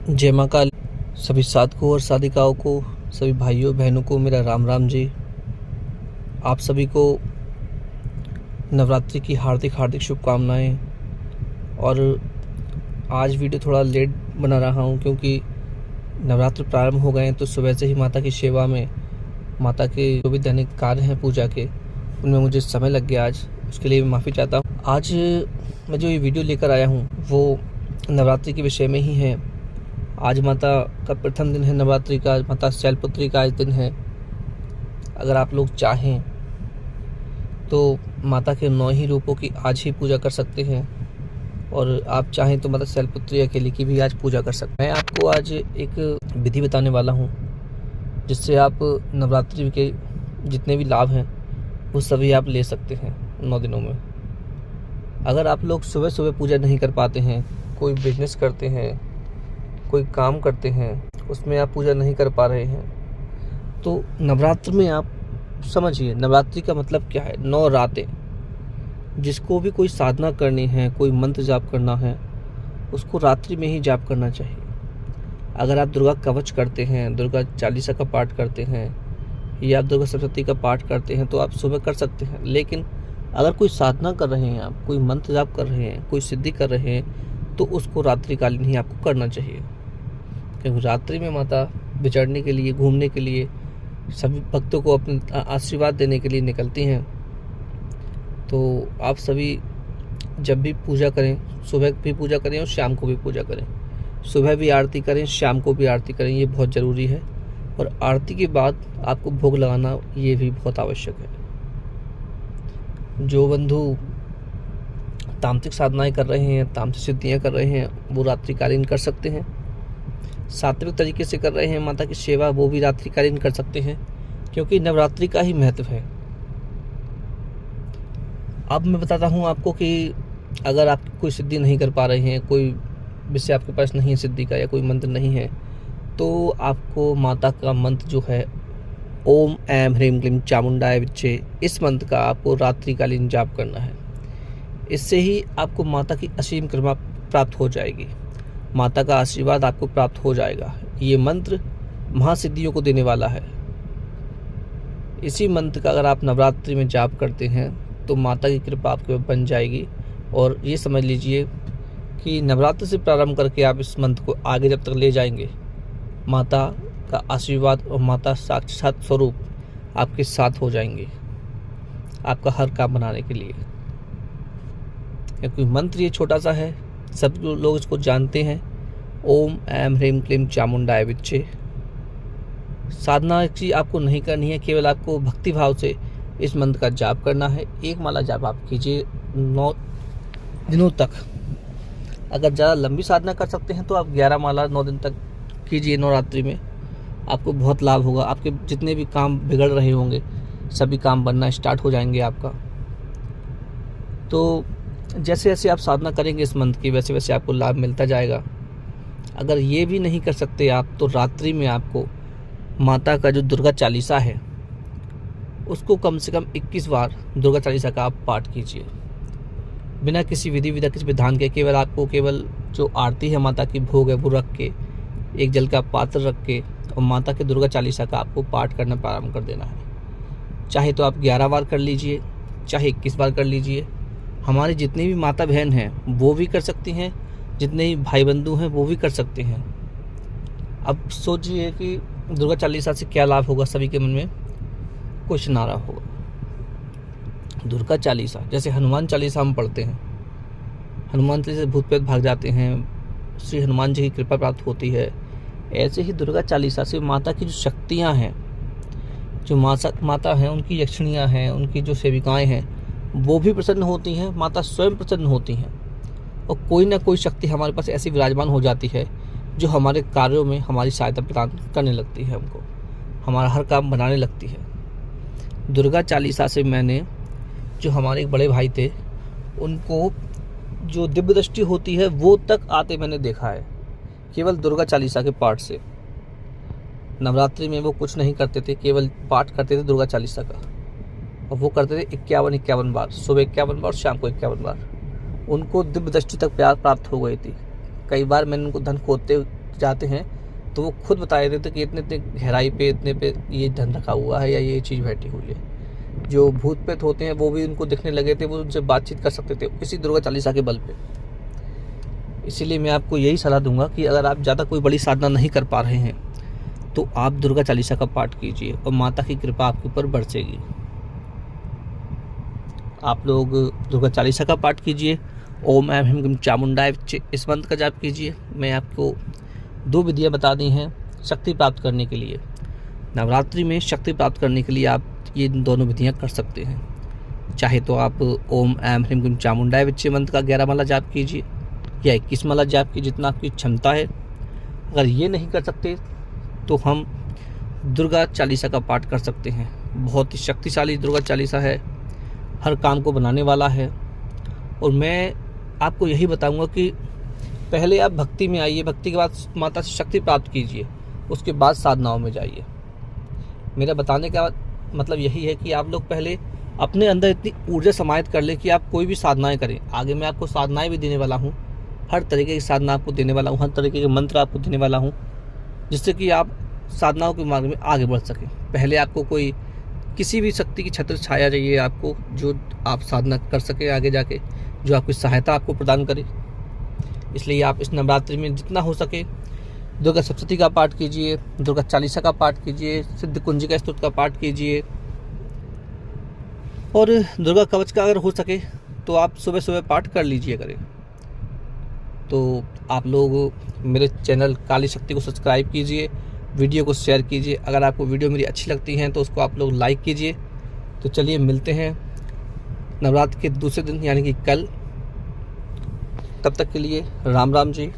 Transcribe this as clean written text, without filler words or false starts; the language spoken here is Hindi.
जय माँ काली। सभी साधकों और साधिकाओं को, सभी भाइयों बहनों को मेरा राम राम जी। आप सभी को नवरात्रि की हार्दिक हार्दिक शुभकामनाएं। और आज वीडियो थोड़ा लेट बना रहा हूं क्योंकि नवरात्र प्रारंभ हो गए हैं, तो सुबह से ही माता की सेवा में, माता के जो भी दैनिक कार्य हैं पूजा के, उनमें मुझे समय लग गया आज। उसके लिए मैं माफ़ी चाहता हूँ। आज मैं जो ये वीडियो लेकर आया हूँ वो नवरात्रि के विषय में ही है। आज माता का प्रथम दिन है नवरात्रि का, माता शैलपुत्री का आज दिन है। अगर आप लोग चाहें तो माता के 9 ही रूपों की आज ही पूजा कर सकते हैं, और आप चाहें तो माता शैलपुत्री अकेली की भी आज पूजा कर सकते हैं। मैं आपको आज एक विधि बताने वाला हूं, जिससे आप नवरात्रि के जितने भी लाभ हैं वो सभी आप ले सकते हैं 9 दिनों में। अगर आप लोग सुबह सुबह पूजा नहीं कर पाते हैं, कोई बिजनेस करते हैं, कोई काम करते हैं, उसमें आप पूजा नहीं कर पा रहे हैं, तो नवरात्र में आप समझिए नवरात्रि का मतलब क्या है। 9 रातें। जिसको भी कोई साधना करनी है, कोई मंत्र जाप करना है, उसको रात्रि में ही जाप करना चाहिए। अगर आप दुर्गा कवच करते हैं, दुर्गा चालीसा का पाठ करते हैं, या आप दुर्गा सप्तशती का पाठ करते हैं तो आप सुबह कर सकते हैं। लेकिन अगर कोई साधना कर रहे हैं, आप कोई मंत्र जाप कर रहे हैं, कोई सिद्धि कर रहे हैं, तो उसको रात्रिकालीन ही आपको करना चाहिए। क्योंकि रात्रि में माता विचरने के लिए, घूमने के लिए, सभी भक्तों को अपने आशीर्वाद देने के लिए निकलती हैं। तो आप सभी जब भी पूजा करें, सुबह भी पूजा करें और शाम को भी पूजा करें। सुबह भी आरती करें, शाम को भी आरती करें, ये बहुत ज़रूरी है। और आरती के बाद आपको भोग लगाना ये भी बहुत आवश्यक है। जो बंधु तांत्रिक साधनाएं कर रहे हैं, तांत्रिक सिद्धियाँ कर रहे हैं, वो रात्रिकालीन कर सकते हैं। सात्विक तरीके से कर रहे हैं माता की सेवा, वो भी रात्रिकालीन कर सकते हैं, क्योंकि नवरात्रि का ही महत्व है। अब मैं बताता हूँ आपको कि अगर आप कोई सिद्धि नहीं कर पा रहे हैं, कोई विषय आपके पास नहीं है सिद्धि का, या कोई मंत्र नहीं है, तो आपको माता का मंत्र जो है ओम ऐं ह्रीं क्लीं चामुंडाय विच्चे, इस मंत्र का आपको रात्रिकालीन जाप करना है। इससे ही आपको माता की असीम कृपा प्राप्त हो जाएगी, माता का आशीर्वाद आपको प्राप्त हो जाएगा। ये मंत्र महासिद्धियों को देने वाला है। इसी मंत्र का अगर आप नवरात्रि में जाप करते हैं तो माता की कृपा आपके ऊपर बन जाएगी। और ये समझ लीजिए कि नवरात्र से प्रारंभ करके आप इस मंत्र को आगे जब तक ले जाएंगे, माता का आशीर्वाद और माता साक्षात स्वरूप आपके साथ हो जाएंगे, आपका हर काम बनाने के लिए। क्योंकि मंत्र ये छोटा सा है, सब लोग इसको जानते हैं। ओम ऐं ह्रीं क्लीं चामुंडाय विच्चे। साधना की आपको नहीं करनी है, केवल आपको भक्ति भाव से इस मंत्र का जाप करना है। एक माला जाप आप कीजिए 9 दिनों तक। अगर ज़्यादा लंबी साधना कर सकते हैं तो आप 11 माला 9 दिन तक कीजिए। नवरात्रि में आपको बहुत लाभ होगा। आपके जितने भी काम बिगड़ रहे होंगे सभी काम बनना स्टार्ट हो जाएंगे आपका। तो जैसे जैसे आप साधना करेंगे इस मंत्र की, वैसे वैसे आपको लाभ मिलता जाएगा। अगर ये भी नहीं कर सकते आप, तो रात्रि में आपको माता का जो दुर्गा चालीसा है उसको कम से कम 21 बार दुर्गा चालीसा का आप पाठ कीजिए, बिना किसी विधि विधा किसी विधान के। केवल जो आरती है माता की, भोग है, वो रख के, एक जल का पात्र रख के, और माता के दुर्गा चालीसा का आपको पाठ करना प्रारंभ कर देना है। चाहे तो आप 11 बार कर लीजिए, चाहे 21 बार कर लीजिए। हमारे जितने भी माता बहन हैं वो भी कर सकती हैं, जितने भी भाई बंधु हैं वो भी कर सकते हैं। अब सोचिए कि दुर्गा चालीसा से क्या लाभ होगा। सभी के मन में क्वेश्चन आ रहा होगा। दुर्गा चालीसा जैसे हनुमान चालीसा हम पढ़ते हैं, हनुमान चालीसा से भूत प्रेत भाग जाते हैं, श्री हनुमान जी की कृपा प्राप्त होती है। ऐसे ही दुर्गा चालीसा से माता की जो शक्तियाँ हैं, जो माता हैं, उनकी यक्षिणियाँ हैं, उनकी जो सेविकाएँ हैं, वो भी प्रसन्न होती हैं, माता स्वयं प्रसन्न होती हैं। और कोई ना कोई शक्ति हमारे पास ऐसी विराजमान हो जाती है जो हमारे कार्यों में हमारी सहायता प्रदान करने लगती है, हमको हमारा हर काम बनाने लगती है। दुर्गा चालीसा से मैंने, जो हमारे एक बड़े भाई थे, उनको जो दिव्य दृष्टि होती है वो तक आते मैंने देखा है, केवल दुर्गा चालीसा के पाठ से। नवरात्रि में वो कुछ नहीं करते थे, केवल पाठ करते थे दुर्गा चालीसा का, और वो करते थे 51 बार, सुबह 51 बार, शाम को 51 बार। उनको दिव्य दृष्टि तक प्यार प्राप्त हो गई थी। कई बार मैंने उनको धन खोते जाते हैं तो वो खुद बता देते थे कि इतने इतने गहराई पे इतने पे ये धन रखा हुआ है या ये चीज़ बैठी हुई है। जो भूत प्रेत होते हैं वो भी उनको दिखने लगे थे, वो उनसे बातचीत कर सकते थे इसी दुर्गा चालीसा के बल पे। इसीलिए मैं आपको यही सलाह दूंगा कि अगर आप ज़्यादा कोई बड़ी साधना नहीं कर पा रहे हैं तो आप दुर्गा चालीसा का पाठ कीजिए और माता की कृपा आपके ऊपर बरसेगी। आप लोग दुर्गा चालीसा का पाठ कीजिए, ओम ऐं ह्रीं क्लीं चामुंडाय विच्चे इस मंत्र का जाप कीजिए। मैं आपको 2 विधियाँ बता दी हैं शक्ति प्राप्त करने के लिए। नवरात्रि में शक्ति प्राप्त करने के लिए आप ये दोनों विधियाँ कर सकते हैं। चाहे तो आप ओम ऐं ह्रीं क्लीं चामुंडाय विच्चे मंत्र का 11 माला जाप कीजिए या 21 माला जाप कीजिए, जितना आपकी क्षमता है। अगर ये नहीं कर सकते तो हम दुर्गा चालीसा का पाठ कर सकते हैं। बहुत ही शक्तिशाली दुर्गा चालीसा है, हर काम को बनाने वाला है। और मैं आपको यही बताऊंगा कि पहले आप भक्ति में आइए, भक्ति के बाद माता से शक्ति प्राप्त कीजिए, उसके बाद साधनाओं में जाइए। मेरा बताने का मतलब यही है कि आप लोग पहले अपने अंदर इतनी ऊर्जा समाहित कर ले कि आप कोई भी साधनाएं करें। आगे मैं आपको साधनाएं भी देने वाला हूँ, हर तरीके की साधना आपको देने वाला हूँ, हर तरीके के मंत्र आपको देने वाला हूँ, जिससे कि आप साधनाओं के मार्ग में आगे बढ़ सकें। पहले आपको कोई किसी भी शक्ति की छत्र छाया चाहिए आपको, जो आप साधना कर सके आगे जाके, जो आपकी सहायता आपको प्रदान करे। इसलिए आप इस नवरात्रि में जितना हो सके दुर्गा सप्तशती का पाठ कीजिए, दुर्गा चालीसा का पाठ कीजिए, सिद्ध कुंजिका स्तोत्र का पाठ कीजिए और दुर्गा कवच का अगर हो सके तो आप सुबह सुबह पाठ कर लीजिए करें। तो आप लोग मेरे चैनल काली शक्ति को सब्सक्राइब कीजिए, वीडियो को शेयर कीजिए। अगर आपको वीडियो मेरी अच्छी लगती है तो उसको आप लोग लाइक कीजिए। तो चलिए मिलते हैं नवरात्र के दूसरे दिन यानी कि कल। तब तक के लिए राम राम जी।